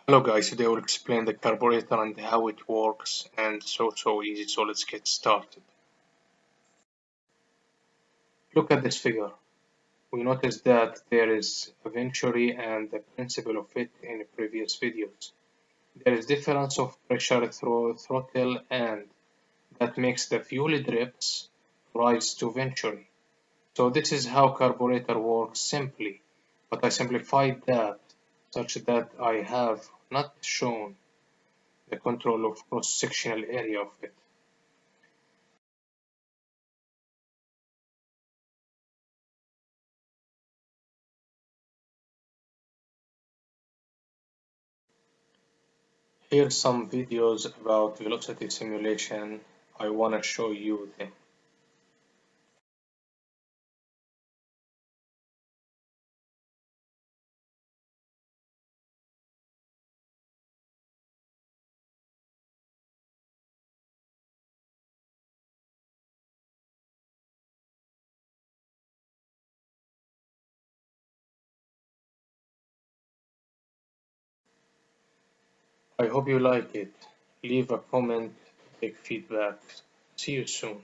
Hello guys, today I will explain the carburetor and how it works and so easy, so let's get started. Look at this figure. We noticed that there is a venturi and the principle of it in previous videos. There is difference of pressure through throttle and that makes the fuel drips rise to venturi. So this is how carburetor works simply, but I simplified that such that I have not shown the control of cross-sectional area of it. Here's some videos about velocity simulation. I wanna show you them. I hope you like it. Leave a comment, take feedback. See you soon.